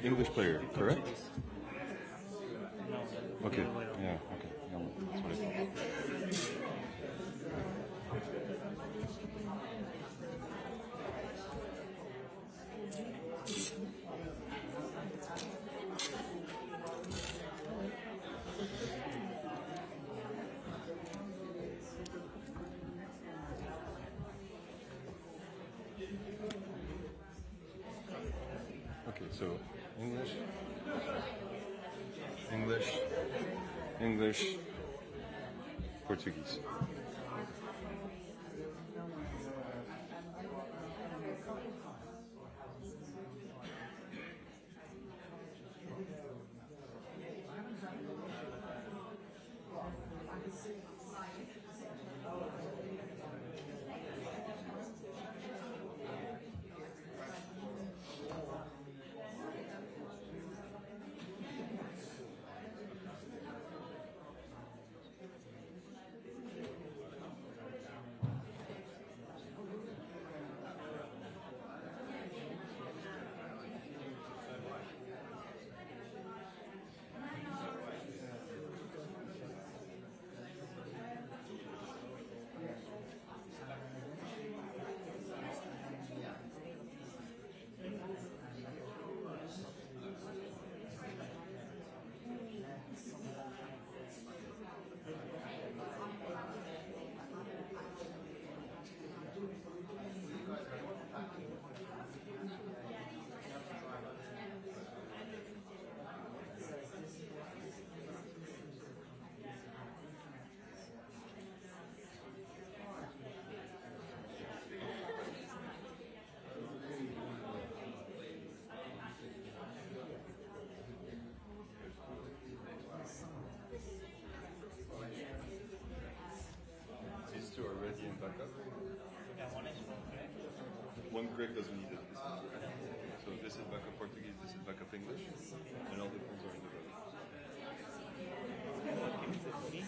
English player, correct? No. Okay. Yeah. Okay. Yeah, that's what I thought. Okay, so English, English, English, Portuguese. These two are ready in backup. Yeah, one is from Greg. One Greek doesn't need it. So this is backup Portuguese, this is backup English, and all the phones are in the back. Give it to me.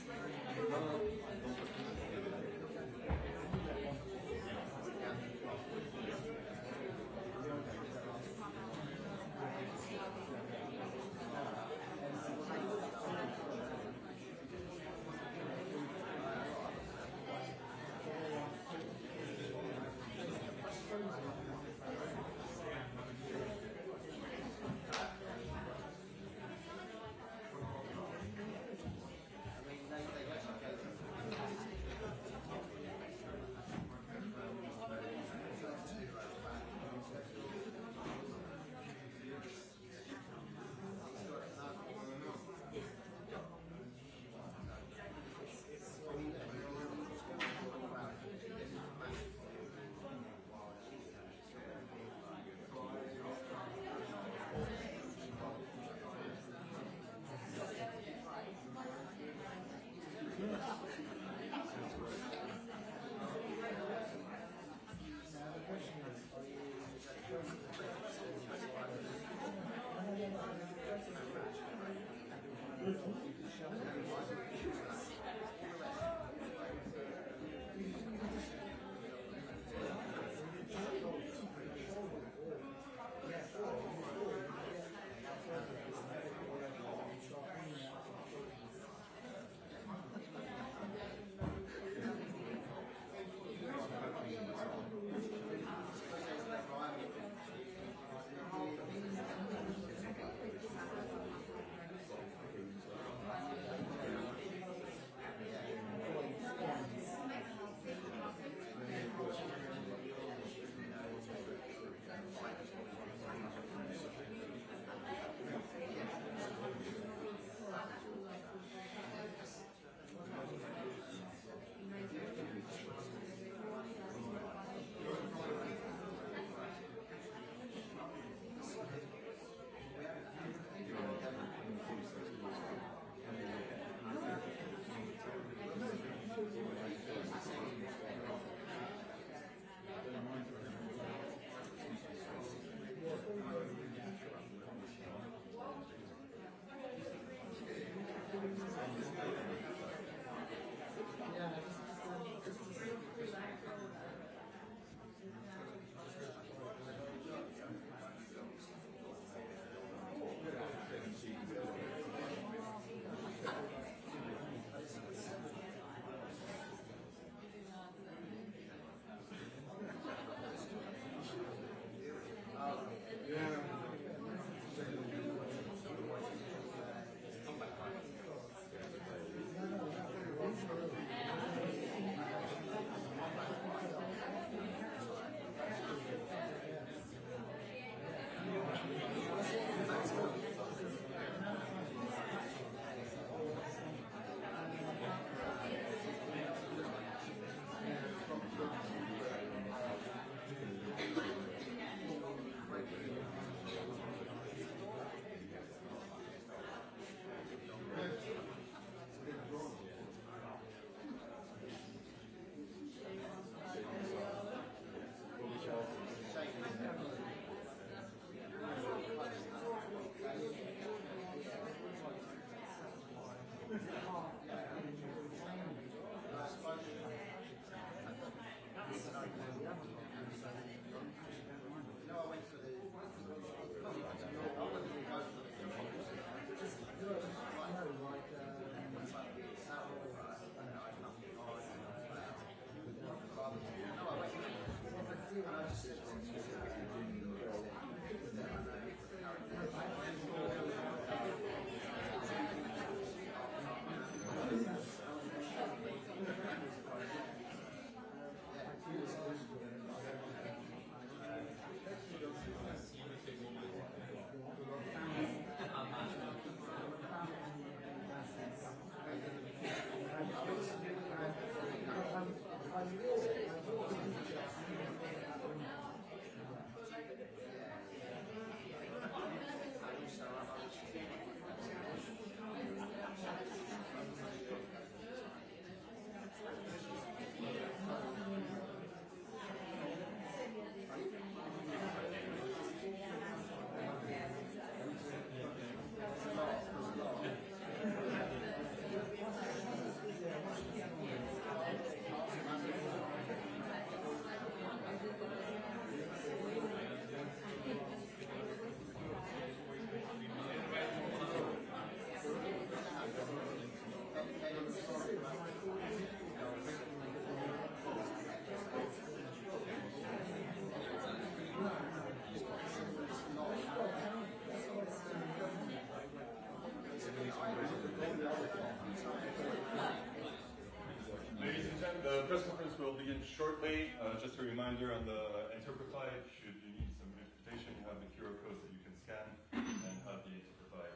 begin shortly. Just a reminder on the Interprefy, should you need some interpretation, you have the QR codes that you can scan and have the Interprefy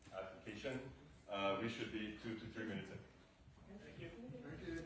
application. We should be 2 to 3 minutes in. Thank you. Thank you.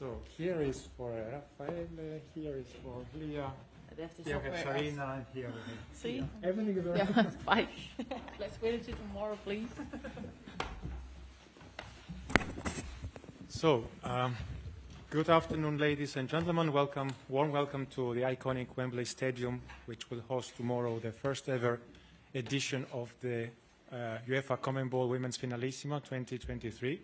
So here is for Rafael, here is for Leah, here we have Sarina, and here we have... See? Everything is Yeah, okay. fine. Let's wait until tomorrow, please. So, good afternoon, ladies and gentlemen. Warm welcome to the iconic Wembley Stadium, which will host tomorrow the first ever edition of the UEFA-CONMEBOL Women's Finalissima 2023.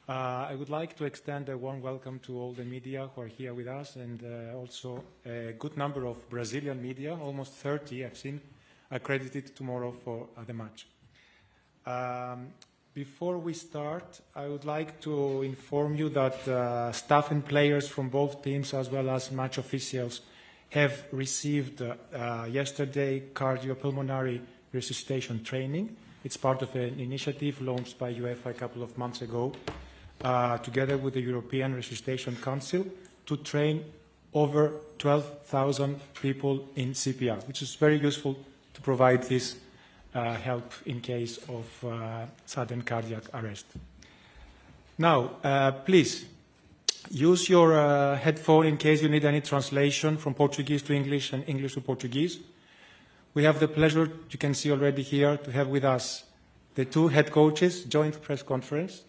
I would like to extend a warm welcome to all the media who are here with us, and also a good number of Brazilian media, almost 30 I've seen, accredited tomorrow for the match. Before we start, I would like to inform you that staff and players from both teams, as well as match officials, have received yesterday cardiopulmonary resuscitation training. It's part of an initiative launched by UEFA a couple of months ago, together with the European Resuscitation Council, to train over 12,000 people in CPR, which is very useful to provide this help in case of sudden cardiac arrest. Now, please use your headphone in case you need any translation from Portuguese to English and English to Portuguese. We have the pleasure, you can see already here, to have with us the two head coaches, joint press conference,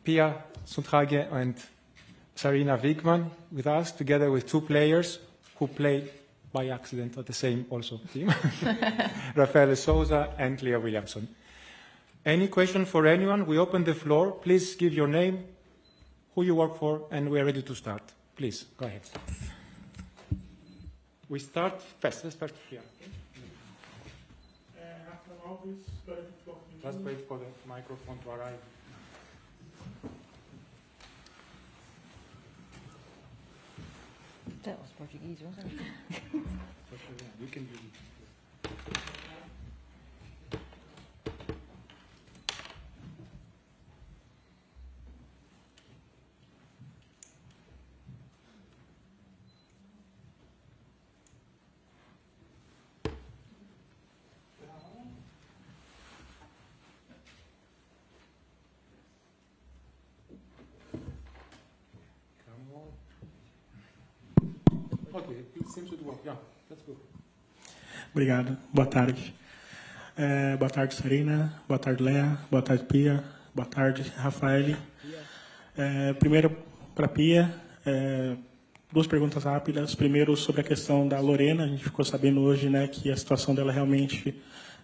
Pia Sundhage and Sarina Wigman with us, together with two players who play by accident at the same also team, Rafael Souza and Leah Williamson. Any question for anyone? We open the floor. Please give your name, who you work for, and we are ready to start. Please, go ahead. We start first. Let's start here. Just wait for the microphone to arrive. That was Portuguese, wasn't it? You can do it. Okay, it seems to work. Yeah, that's good. Obrigado. Boa tarde. Boa tarde, Sarina. Boa tarde, Léa. Boa tarde, Pia. Boa tarde, Rafael. Primeiro, para Pia, duas perguntas rápidas. Primeiro, sobre a questão da Lorena. A gente ficou sabendo hoje, né, que a situação dela realmente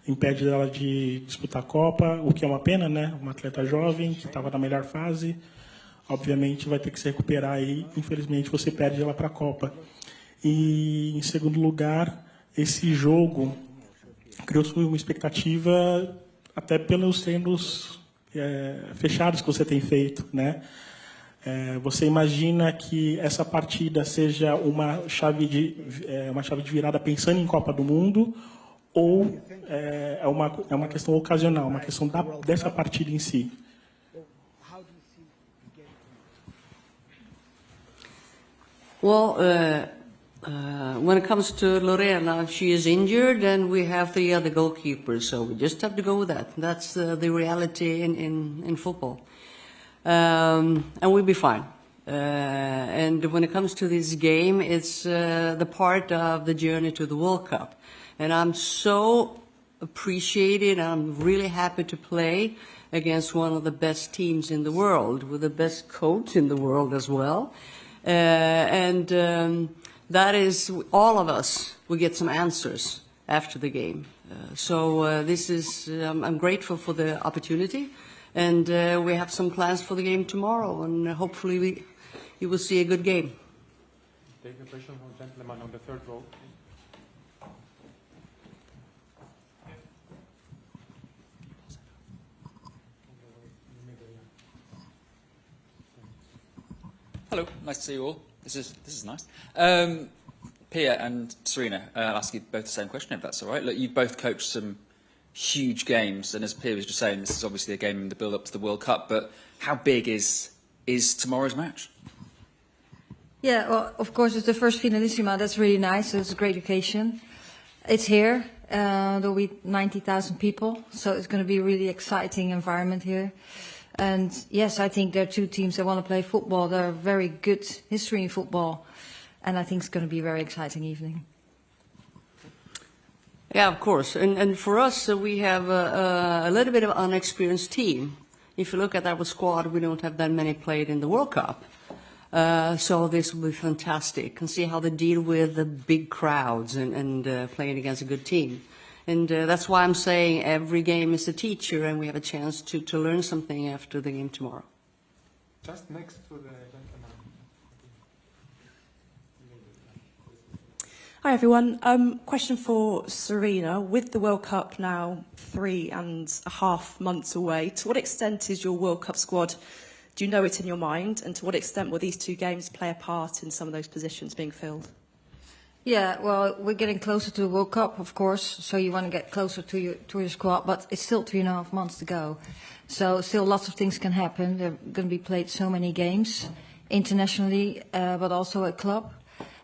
impede dela de disputar a Copa, o que é uma pena, né? Uma atleta jovem que estava na melhor fase. Obviamente, vai ter que se recuperar e, infelizmente, você perde ela para a Copa. E, em segundo lugar, esse jogo criou-se uma expectativa até pelos treinos fechados que você tem feito, né? Você imagina que essa partida seja uma chave de virada pensando em Copa do Mundo, ou é uma questão ocasional, uma questão dessa partida em si? Well, when it comes to Lorena, she is injured, and we have the other goalkeeper, so we just have to go with that. That's the reality in football. And we'll be fine. And when it comes to this game, it's the part of the journey to the World Cup. And I'm so appreciated, I'm really happy to play against one of the best teams in the world, with the best coach in the world as well. That is, all of us, we get some answers after the game. This is, I'm grateful for the opportunity, and we have some plans for the game tomorrow, and hopefully you will see a good game. Take a question from the gentleman on the third row. Hello, nice to see you all. This is nice. Pia and Sarina, I'll ask you both the same question, if that's all right. Look, you've both coached some huge games, and as Pia was just saying, this is obviously a game in the build-up to the World Cup, but how big is tomorrow's match? Yeah, well, of course, it's the first Finalissima. That's really nice. It's a great occasion. It's here. There'll be 90,000 people, so it's going to be a really exciting environment here. And yes, I think there are two teams that want to play football. There are very good history in football. And I think it's going to be a very exciting evening. Yeah, of course. And for us, we have a little bit of an unexperienced team. If you look at our squad, we don't have that many played in the World Cup. So this will be fantastic. And see how they deal with the big crowds and playing against a good team. And that's why I'm saying every game is a teacher, and we have a chance to learn something after the game tomorrow. Just next to the gentleman. Hi everyone. Question for Serena. With the World Cup now 3.5 months away, to what extent is your World Cup squad, do you know it in your mind, and to what extent will these two games play a part in some of those positions being filled? Yeah, well, we're getting closer to the World Cup, of course, so you want to get closer to your squad, but it's still 3.5 months to go. So still lots of things can happen. There are going to be played so many games internationally, but also at club.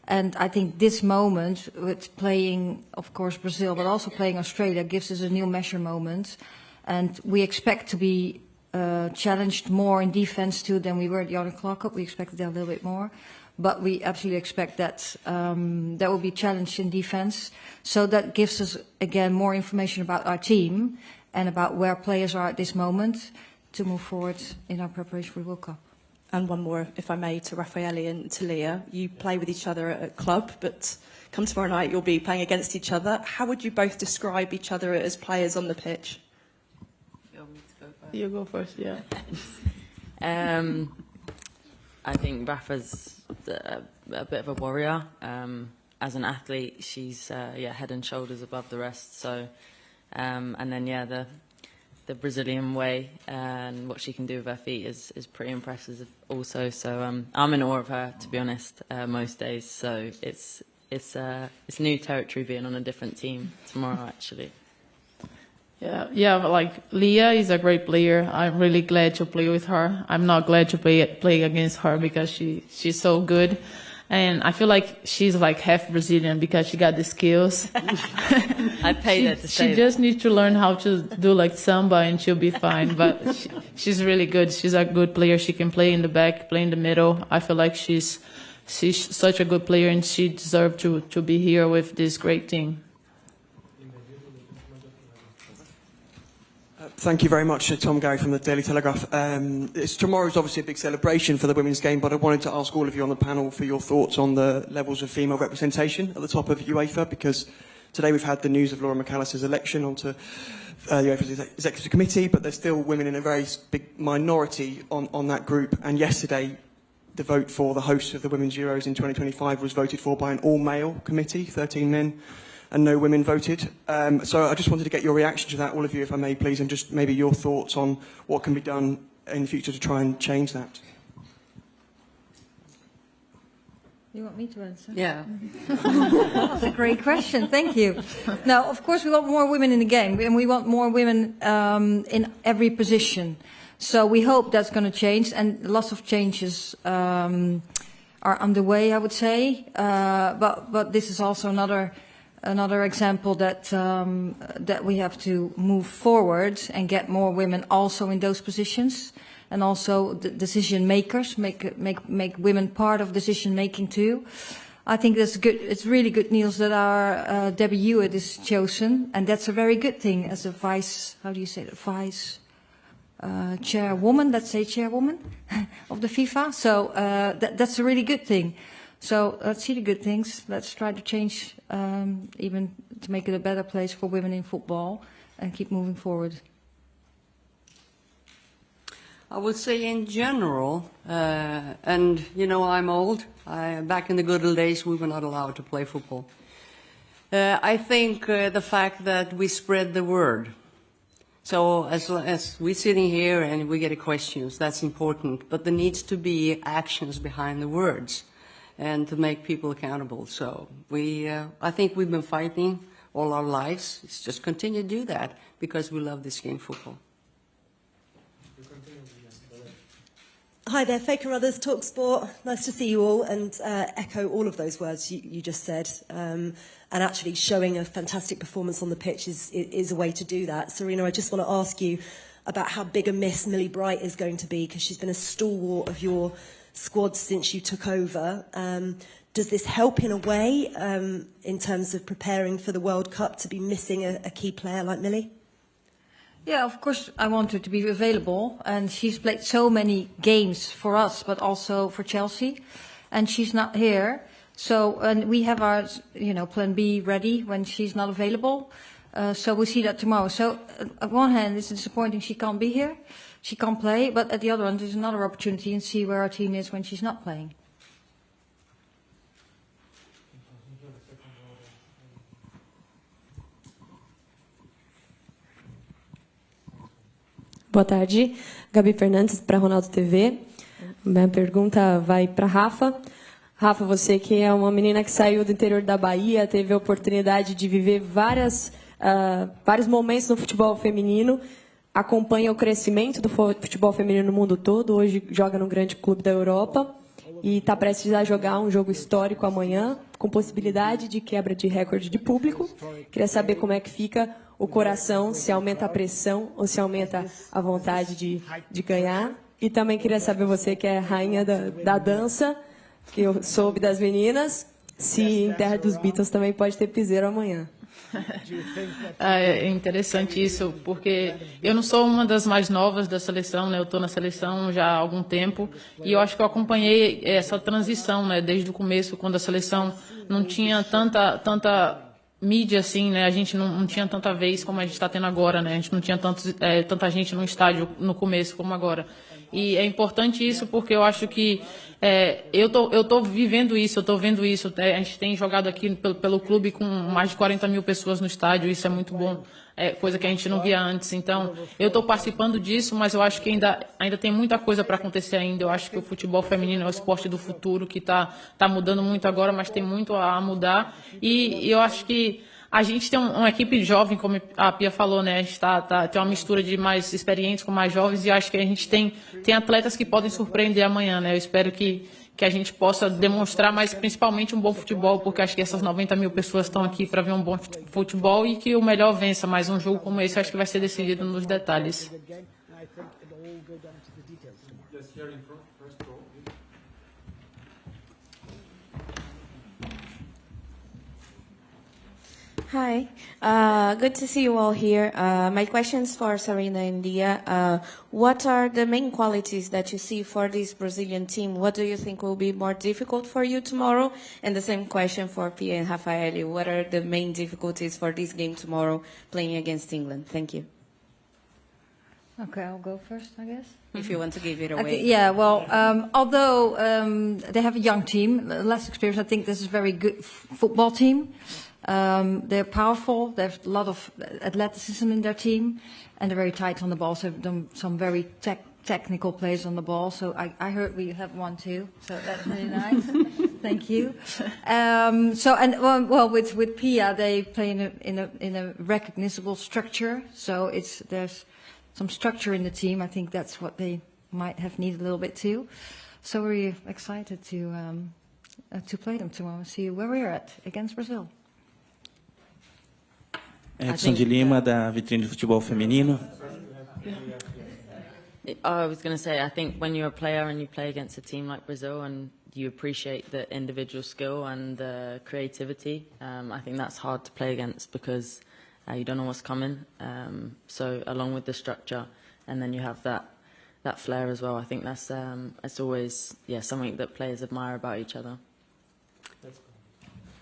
And I think this moment, with playing, of course, Brazil, but also playing Australia, gives us a new measure moment. And we expect to be challenged more in defense too than we were at the Inaugural Cup. We expected that a little bit more. But we absolutely expect that that will be challenged in defense. So that gives us, again, more information about our team and about where players are at this moment to move forward in our preparation for the World Cup. And one more, if I may, to Raffaele and to Leah. You play with each other at club, but come tomorrow night you'll be playing against each other. How would you both describe each other as players on the pitch? You want me to go first? You go first, yeah. I think Rafa's a bit of a warrior. As an athlete, she's head and shoulders above the rest. So, and then the Brazilian way and what she can do with her feet is pretty impressive also. So I'm in awe of her, to be honest, most days. So it's new territory being on a different team tomorrow, actually. Yeah, like Leah is a great player. I'm really glad to play with her. I'm not glad to play against her because she's so good. And I feel like she's like half Brazilian because she got the skills. I paid her to say She just needs to learn how to do like samba and she'll be fine. But she's really good. She's a good player. She can play in the back, play in the middle. I feel like she's such a good player and she deserves to be here with this great team. Thank you very much, Tom Gary from the Daily Telegraph. Tomorrow's obviously a big celebration for the women's game, but I wanted to ask all of you on the panel for your thoughts on the levels of female representation at the top of UEFA, because today we've had the news of Laura McAllister's election onto UEFA's Executive Committee, but there's still women in a very big minority on that group, and yesterday the vote for the host of the Women's Euros in 2025 was voted for by an all-male committee, 13 men, and no women voted. So I just wanted to get your reaction to that, all of you, if I may, please, and just maybe your thoughts on what can be done in the future to try and change that. You want me to answer? Yeah. That's a great question. Thank you. Now, of course, we want more women in the game, and we want more women in every position. So we hope that's going to change, and lots of changes are underway, I would say. But this is also another example that that we have to move forward and get more women also in those positions, and also the decision makers, make women part of decision making too. I think that's good. It's really good news that our Debbie Hewitt is chosen, and that's a very good thing as a vice. How do you say that? Vice chairwoman. Let's say chairwoman of the FIFA. So that's a really good thing. So let's see the good things. Let's try to change, even to make it a better place for women in football, and keep moving forward. I would say in general, and you know I'm old, back in the good old days we were not allowed to play football. I think the fact that we spread the word. So as we're sitting here and we get questions, that's important, but there needs to be actions behind the words, and to make people accountable. So I think we've been fighting all our lives. Let's just continue to do that because we love this game, football. Hi there, Faker Others, TalkSport. Nice to see you all, and echo all of those words you just said. And actually showing a fantastic performance on the pitch is a way to do that. Serena, I just want to ask you, about how big a miss Millie Bright is going to be, because she's been a stalwart of your squad since you took over. Does this help in a way in terms of preparing for the World Cup to be missing a key player like Millie? Yeah, of course I want her to be available, and she's played so many games for us, but also for Chelsea, and she's not here. So, and we have our, plan B ready when she's not available. So we'll see that tomorrow. So, at one hand, it's disappointing she can't be here, she can't play, but at the other hand, there's another opportunity and see where our team is when she's not playing. Boa tarde, Gabi Fernandes para Ronaldo TV. Minha pergunta vai para Rafa. Rafa, você que é uma menina que saiu do interior da Bahia, teve a oportunidade de viver vários momentos no futebol feminino, acompanha o crescimento do futebol feminino no mundo todo, hoje joga num grande clube da Europa e está prestes a jogar um jogo histórico amanhã, com possibilidade de quebra de recorde de público. Queria saber como é que fica o coração, se aumenta a pressão ou se aumenta a vontade de ganhar. E também queria saber, você que é rainha da dança, que eu soube das meninas, se em Terra dos Beatles também pode ter piseiro amanhã. É interessante isso, porque eu não sou uma das mais novas da seleção, né? Eu estou na seleção já há algum tempo e eu acho que eu acompanhei essa transição, né? Desde o começo, quando a seleção não tinha tanta mídia assim, né? A gente não tinha tanta vez como a gente está tendo agora, né? A gente não tinha tanta gente no estádio no começo como agora. E é importante isso porque eu acho que eu tô vivendo isso, eu tô vendo isso. A gente tem jogado aqui pelo clube com mais de 40 mil pessoas no estádio, isso é muito bom, coisa que a gente não via antes. Então, eu estou participando disso, mas eu acho que ainda tem muita coisa para acontecer ainda. Eu acho que o futebol feminino é o esporte do futuro, que tá mudando muito agora, mas tem muito a mudar. E eu acho que a gente tem uma equipe jovem, como a Pia falou, né? A gente tem uma mistura de mais experientes com mais jovens e acho que a gente tem atletas que podem surpreender amanhã, né? Eu espero que a gente possa demonstrar, mas principalmente um bom futebol, porque acho que essas 90 mil pessoas estão aqui para ver um bom futebol e que o melhor vença. Mas um jogo como esse acho que vai ser decidido nos detalhes. Hi, good to see you all here. My question is for Serena and Dia. What are the main qualities that you see for this Brazilian team? What do you think will be more difficult for you tomorrow? And the same question for Pia and Rafaeli. What are the main difficulties for this game tomorrow playing against England? Thank you. Okay, I'll go first, I guess. If you want to give it away. Yeah, well, although they have a young team, less experience, I think this is a very good football team. They're powerful, they have a lot of athleticism in their team, and they're very tight on the ball, so they've done some very technical plays on the ball. So I heard we have one too, so that's really nice. Thank you. With Pia, they play in a recognizable structure, so there's some structure in the team. I think that's what they might have needed a little bit too. So we're excited to play them tomorrow and see where we're at against Brazil. Edson de Lima, da Vitrine de Futebol Feminino. I was going to say, I think when you're a player and you play against a team like Brazil and you appreciate the individual skill and the creativity, I think that's hard to play against because you don't know what's coming. So along with the structure, and then you have that flair as well. I think that's it's always something that players admire about each other.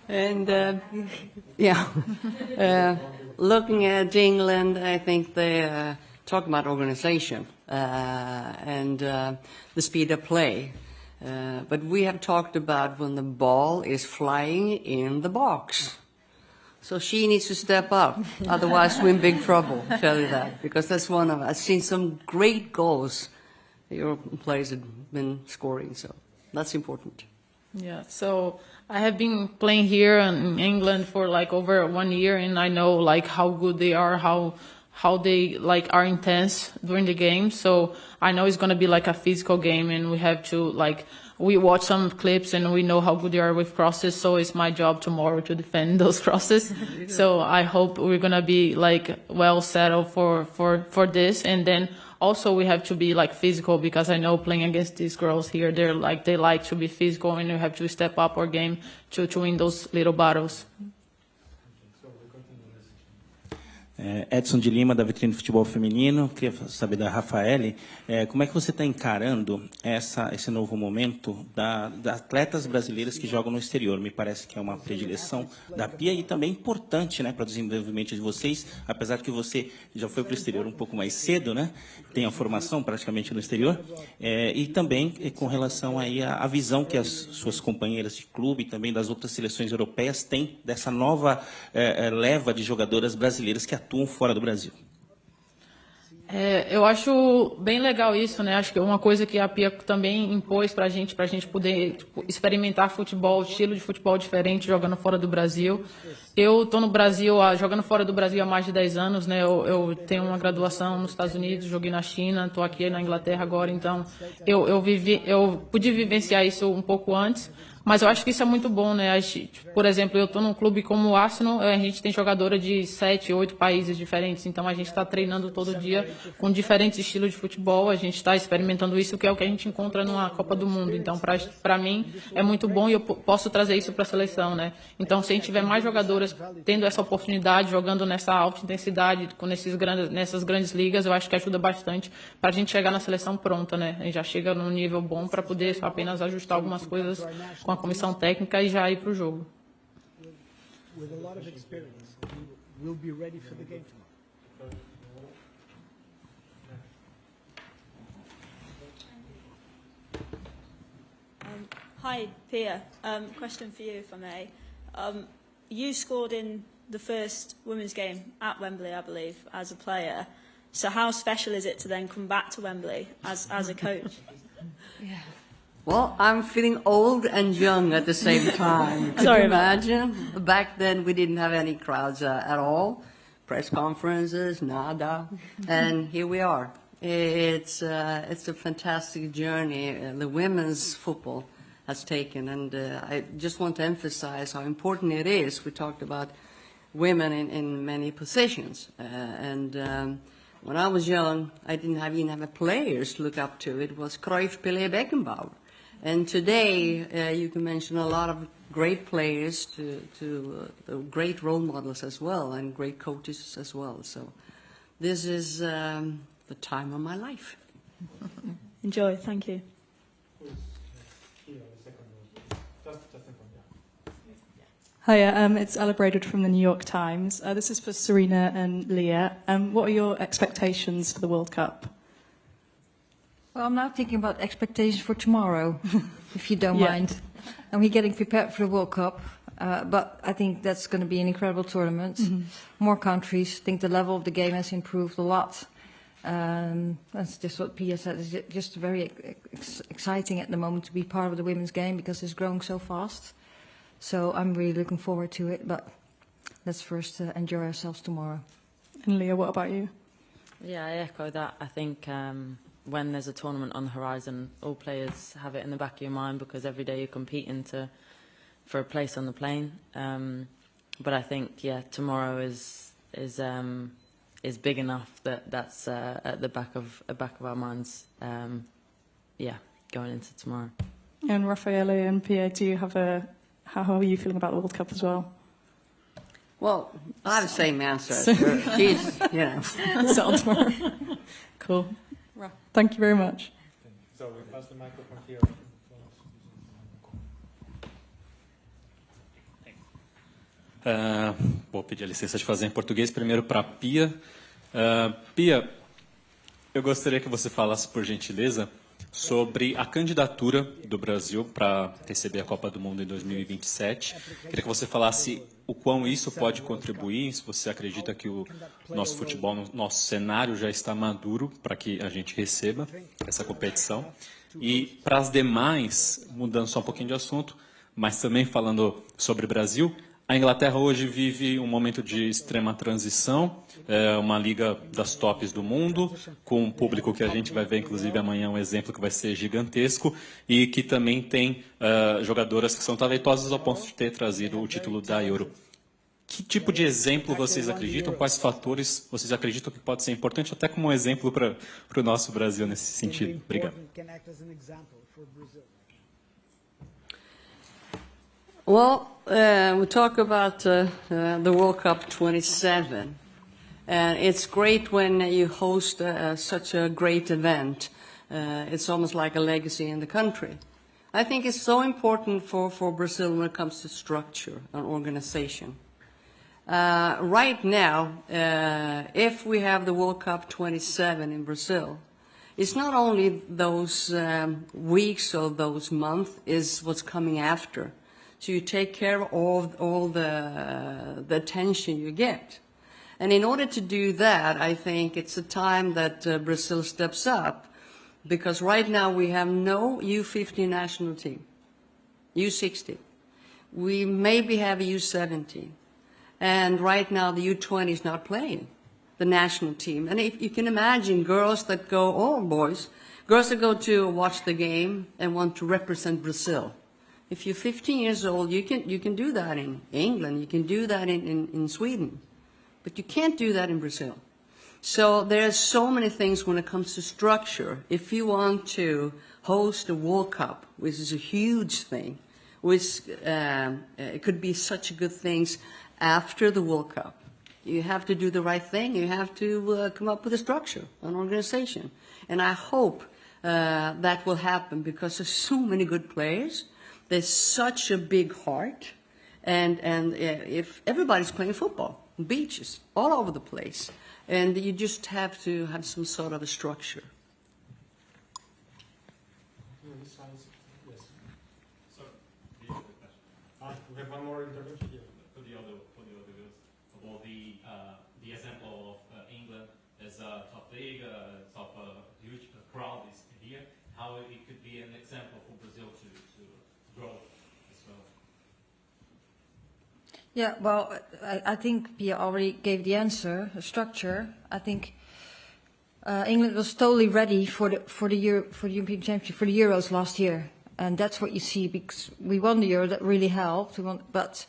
And looking at England, I think they talk about organization and the speed of play. But we have talked about when the ball is flying in the box. So she needs to step up, otherwise we're in big trouble, I'll tell you that. Because that's one of, I've seen some great goals your players have been scoring, so that's important. Yeah, so I have been playing here in England for like over 1 year, and I know like how good they are, how how they like are intense during the game. So I know it's going to be like a physical game, and we have to like, we watch some clips and we know how good they are with crosses. So it's my job tomorrow to defend those crosses. So I hope we're going to be like well settled for this. And then also we have to be like physical, because I know playing against these girls here, they like to be physical, and we have to step up our game to win those little battles. Edson de Lima, da Vitrine de Futebol Feminino. Queria saber da Rafaele, como é que você está encarando esse novo momento das atletas brasileiras que jogam no exterior? Me parece que é uma predileção da Pia e também importante, né, para o desenvolvimento de vocês, apesar que você já foi para o exterior um pouco mais cedo, né? Tem a formação praticamente no exterior, e também com relação aí à visão que as suas companheiras de clube e também das outras seleções europeias têm dessa nova leva de jogadoras brasileiras que atuam fora do Brasil. Eu acho bem legal isso, né? Acho que é uma coisa que a Pia também impôs pra gente poder experimentar futebol, estilo de futebol diferente, jogando fora do Brasil. Eu estou no Brasil, jogando fora do Brasil há mais de 10 anos, né? Eu tenho uma graduação nos Estados Unidos, joguei na China, estou aqui na Inglaterra agora, então eu pude vivenciar isso um pouco antes. Mas eu acho que isso é muito bom, né? Por exemplo, eu estou num clube como o Arsenal, a gente tem jogadora de 7, 8 países diferentes, então a gente está treinando todo dia com diferentes estilos de futebol, a gente está experimentando isso, que é o que a gente encontra numa Copa do Mundo. Então, para mim, é muito bom e eu posso trazer isso para a seleção, né? Então, se a gente tiver mais jogadoras tendo essa oportunidade, jogando nessa alta intensidade, nessas grandes ligas, eu acho que ajuda bastante para a gente chegar na seleção pronta, né? A gente já chega num nível bom para poder apenas ajustar algumas coisas com a comissão técnica e já ir para o jogo. Hi, Pia. Question for you, if I may. You scored in the first women's game at Wembley, I believe, as a player. So how special is it to then come back to Wembley as a coach? Yeah. Well, I'm feeling old and young at the same time. Could you imagine? Back then, we didn't have any crowds at all. Press conferences, nada. And here we are. It's a fantastic journey the women's football has taken. And I just want to emphasize how important it is. We talked about women in many positions. When I was young, I didn't even have players to look up to. It was Cruyff, Pelé, Beckenbauer. And today, you can mention a lot of great players to great role models as well, and great coaches as well. So this is the time of my life. Enjoy. Thank you. Hiya, it's Ella Braidwood from the New York Times. This is for Serena and Leah. What are your expectations for the World Cup? Well, I'm now thinking about expectations for tomorrow, if you don't mind. And we're getting prepared for the World Cup, but I think that's going to be an incredible tournament. More countries. I think the level of the game has improved a lot. That's just what Pia said. It's just very exciting at the moment to be part of the women's game because it's growing so fast. So I'm really looking forward to it, but let's first enjoy ourselves tomorrow. And Leah, what about you? Yeah, I echo that. I think when there's a tournament on the horizon, all players have it in the back of your mind because every day you're competing for a place on the plane. But I think, yeah, tomorrow is big enough that that's at the back of our minds. Going into tomorrow. And Raffaele and Pia, do you have how are you feeling about the World Cup as well? Well, I have the same answer. She's, Settled tomorrow. Cool. Thank you very much. So we pass the microphone here. Vou pedir a licença de fazer em português primeiro para a Pia. Pia, eu gostaria que você falasse, por gentileza, sobre a candidatura do Brasil para receber a Copa do Mundo em 2027. Queria que você falasse o quão isso pode contribuir, se você acredita que o nosso futebol, nosso cenário já está maduro para que a gente receba essa competição. E para as demais, mudando só um pouquinho de assunto, mas também falando sobre o Brasil, A Inglaterra hoje vive um momento de extrema transição, é uma liga das tops do mundo, com um público que a gente vai ver, inclusive, amanhã um exemplo que vai ser gigantesco, e que também tem jogadoras que são talentosas ao ponto de ter trazido o título da Euro. Que tipo de exemplo vocês acreditam? Quais fatores vocês acreditam que pode ser importante, até como um exemplo para o nosso Brasil nesse sentido? Obrigado. Well, we talk about the World Cup 27, and it's great when you host such a great event. It's almost like a legacy in the country. I think it's so important for Brazil when it comes to structure and organization. Right now, if we have the World Cup 27 in Brazil, it's not only those weeks or those months, is what's coming after. So you take care of all the attention you get. And in order to do that, I think it's a time that Brazil steps up, because right now we have no U15 national team, U16. We maybe have a U17. And right now the U20 is not playing, the national team. And if you can imagine girls that go, or boys, girls that go to watch the game and want to represent Brazil. If you're 15 years old, you can do that in England, you can do that in Sweden, but you can't do that in Brazil. So there's so many things when it comes to structure. If you want to host a World Cup, which is a huge thing, which it could be such good things after the World Cup, you have to do the right thing. You have to come up with a structure, an organization. And I hope that will happen, because there's so many good players. There's such a big heart, and if everybody's playing football, beaches, all over the place, and you just have to have some sort of a structure. Yes. We have one more intervention here. For the other girls, about the example of England as a top league, top huge crowd is here, how it could be an example for Brazil to grow as well. Yeah, well, I think Pia already gave the answer, the structure. I think England was totally ready for the European Championship, for the Euros last year, and that's what you see, because we won the Euro. That really helped. But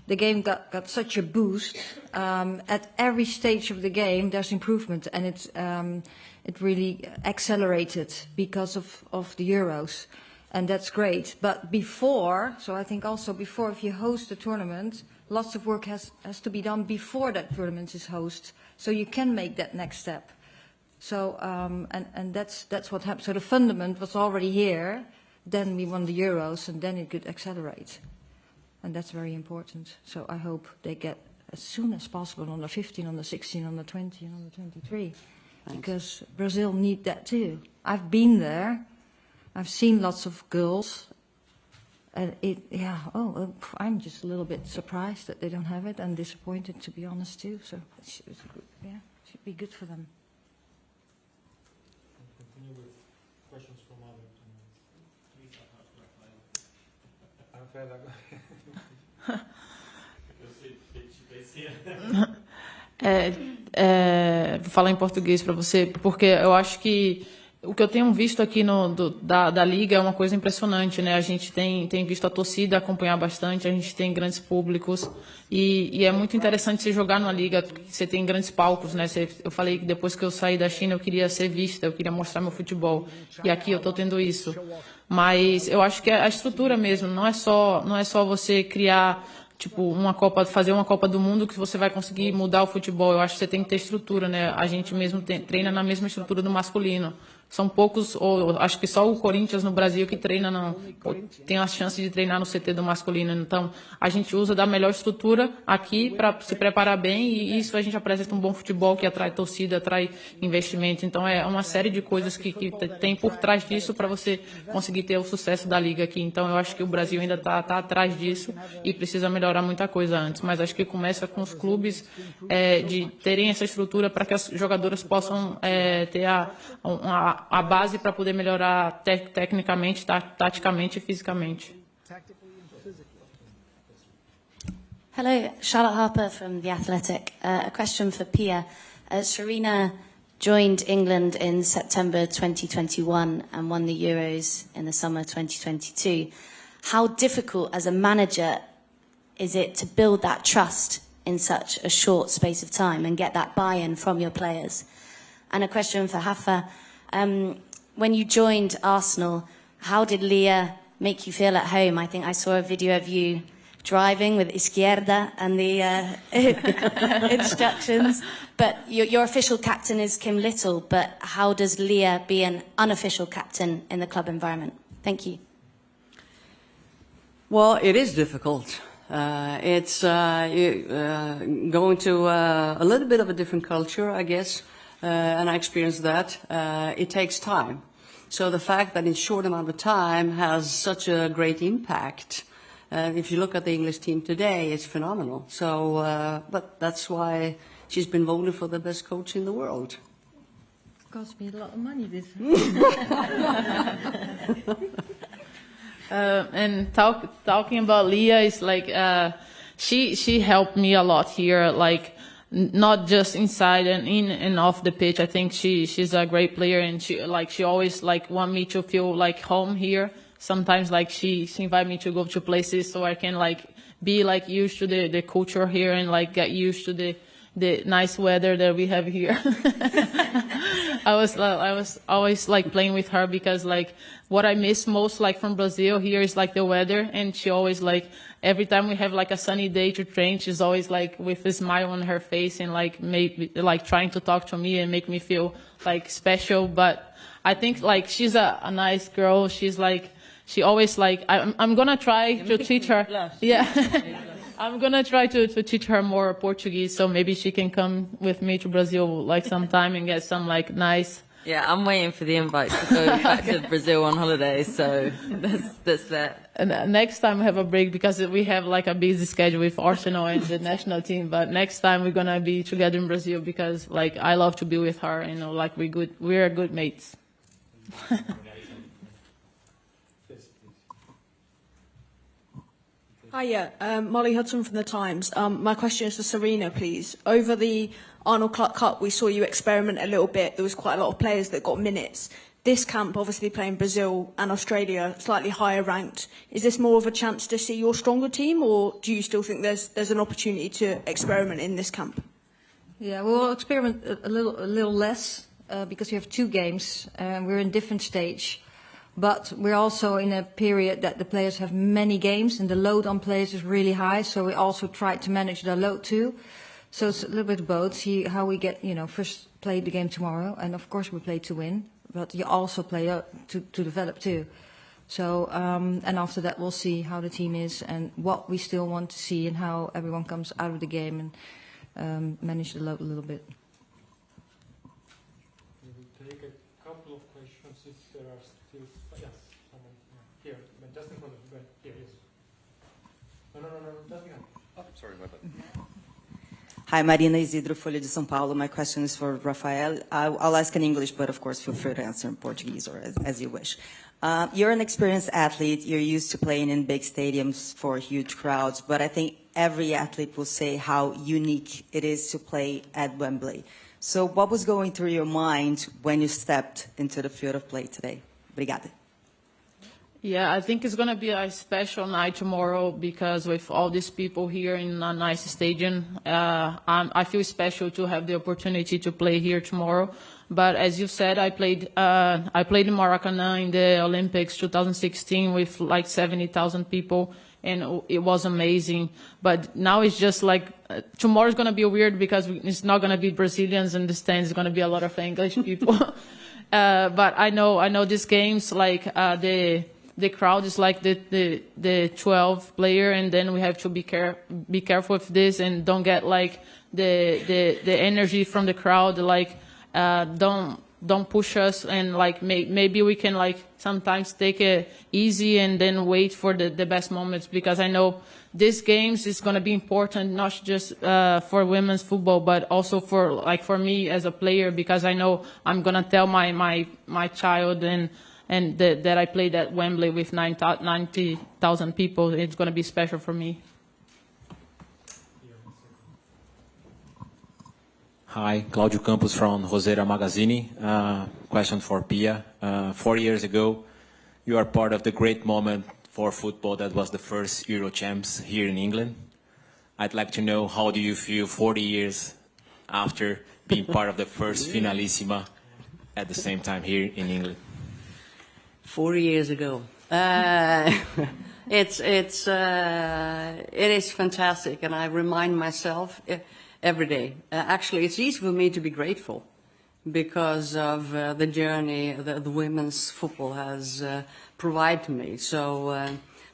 the game got such a boost. At every stage of the game, there's improvement, and it really accelerated because of the Euros. And that's great. But before, so I think also before, if you host a tournament, lots of work has to be done before that tournament is hosted, so you can make that next step. So and that's what happened. So the fundament was already here. Then we won the Euros, and then it could accelerate, and that's very important. So I hope they get as soon as possible on the 15, on the 16, on the 20, and on the 23, because Brazil need that too. I've been there. I've seen lots of girls, and I'm just a little bit surprised that they don't have it, and disappointed, to be honest, too. So it should be good for them. Continue with questions from other Vou falar em português para você, porque eu acho que o que eu tenho visto aqui da Liga é uma coisa impressionante, né? A gente tem visto a torcida acompanhar bastante, a gente tem grandes públicos, e é muito interessante você jogar numa Liga que você tem grandes palcos, né? Eu falei que depois que eu saí da China eu queria ser vista, eu queria mostrar meu futebol, e aqui eu estou tendo isso. Mas eu acho que é a estrutura mesmo, não é só você criar tipo fazer uma Copa do Mundo que você vai conseguir mudar o futebol. Eu acho que você tem que ter estrutura, né? A gente mesmo treina na mesma estrutura do masculino. São poucos, ou acho que só o Corinthians no Brasil que treina, tem a chance de treinar no CT do masculino. Então, a gente usa da melhor estrutura aqui para se preparar bem, e isso a gente apresenta um bom futebol que atrai torcida, atrai investimento. Então, é uma série de coisas que tem por trás disso para você conseguir ter o sucesso da Liga aqui. Então, eu acho que o Brasil ainda está atrás disso e precisa melhorar muita coisa antes. Mas acho que começa com os clubes de terem essa estrutura para que as jogadoras possam ter a base para poder melhorar tecnicamente, taticamente e fisicamente. Hello, Charlotte Harper from The Athletic. A question for Pia. Serena joined England in September 2021 and won the Euros in the summer 2022. How difficult as a manager is it to build that trust in such a short space of time and get that buy-in from your players? And a question for Rafa. When you joined Arsenal, how did Leah make you feel at home? I think I saw a video of you driving with Izquierda and the instructions. But your official captain is Kim Little, but how does Leah be an unofficial captain in the club environment? Thank you. Well, it is difficult. It's going to a little bit of a different culture, I guess, and I experienced that. It takes time. So the fact that in a short amount of time has such a great impact, if you look at the English team today, it's phenomenal. So, but that's why she's been voted for the best coach in the world. Cost me a lot of money, this. And talking about Leah is like she helped me a lot here, like not just inside and in and off the pitch. I think she's a great player, and she always like want me to feel like home here. Sometimes like she invite me to go to places so I can like be like used to the culture here and like get used to the nice weather that we have here. I was always like playing with her because like what I miss most like from Brazil here is like the weather, and she always like every time we have like a sunny day to train, she's always like with a smile on her face and like maybe like trying to talk to me and make me feel like special. But I think like she's a nice girl. She's like she always like I'm gonna try to teach her. Yeah. I'm gonna try to teach her more Portuguese, so maybe she can come with me to Brazil like sometime and get some like nice. Yeah, I'm waiting for the invite to go back to Brazil on holiday, so that's that. And next time we have a break because we have like a busy schedule with Arsenal and the national team. But next time we're gonna be together in Brazil because like I love to be with her. You know, like we're good mates. Hiya, Molly Hudson from The Times. My question is for Serena, please. Over the Arnold Clark Cup, we saw you experiment a little bit. There was quite a lot of players that got minutes. This camp, obviously playing Brazil and Australia, slightly higher ranked. Is this more of a chance to see your stronger team, or do you still think there's an opportunity to experiment in this camp? Yeah, we'll experiment a little less because we have 2 games and we're in different stage. But we're also in a period that the players have many games and the load on players is really high. So we also try to manage the load too. So it's a little bit of both. See how we get, first play the game tomorrow. And of course we play to win. But you also play to develop too. So, and after that we'll see how the team is and what we still want to see and how everyone comes out of the game and manage the load a little bit. We will take a couple of questions if there are still. Yes, someone here, just in front of you. Here, yes. No, just behind. Oh, sorry, my bad. Hi, Marina Isidro, Folha de São Paulo. My question is for Rafael. I'll ask in English, but of course feel free to answer in Portuguese or as you wish. You're an experienced athlete. You're used to playing in big stadiums for huge crowds, but I think every athlete will say how unique it is to play at Wembley. So what was going through your mind when you stepped into the field of play today? Obrigada. Yeah, I think it's going to be a special night tomorrow because with all these people here in a nice stadium, I feel special to have the opportunity to play here tomorrow. But as you said, I played in Maracanã in the Olympics 2016 with like 70,000 people, and it was amazing. But now it's just like tomorrow is going to be weird because it's not going to be Brazilians in the stands. It's going to be a lot of English people. But I know these games like the crowd is like the 12 player, and then we have to be careful with this and don't get like the energy from the crowd like don't push us, and like maybe we can like sometimes take it easy and then wait for the best moments, because I know these games is going to be important not just for women's football but also for me as a player, because I know I'm going to tell my child and that I played at Wembley with 90,000 people. It's going to be special for me. Hi, Claudio Campos from Roseira Magazine. Question for Pia. 4 years ago, you are part of the great moment for football that was the first Euro champs here in England. I'd like to know, how do you feel 40 years after being part of the first Finalissima at the same time here in England? 40 years ago. It is fantastic, and I remind myself every day. Actually, it's easy for me to be grateful because of the journey that the women's football has provided to me. So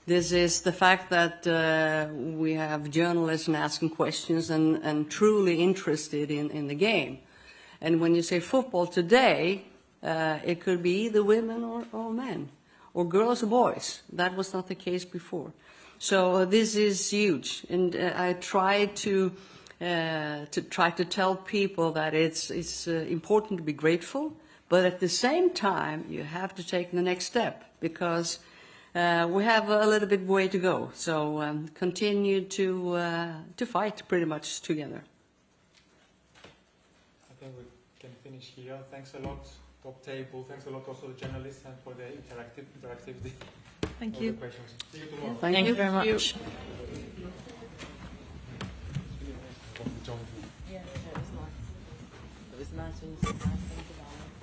this is the fact that we have journalists asking questions and truly interested in the game. And when you say football today, it could be either women or men, or girls or boys. That was not the case before. So this is huge, and I try to tell people that it's important to be grateful, but at the same time you have to take the next step, because we have a little bit way to go. So continue to fight pretty much together. I think we can finish here. Thanks a lot, Top Table. Thanks a lot also to the journalists and for the interactivity. Thank all you. the questions. See you tomorrow. Thank you very much. Yeah, it was nice. It was nice when you said nice things about it.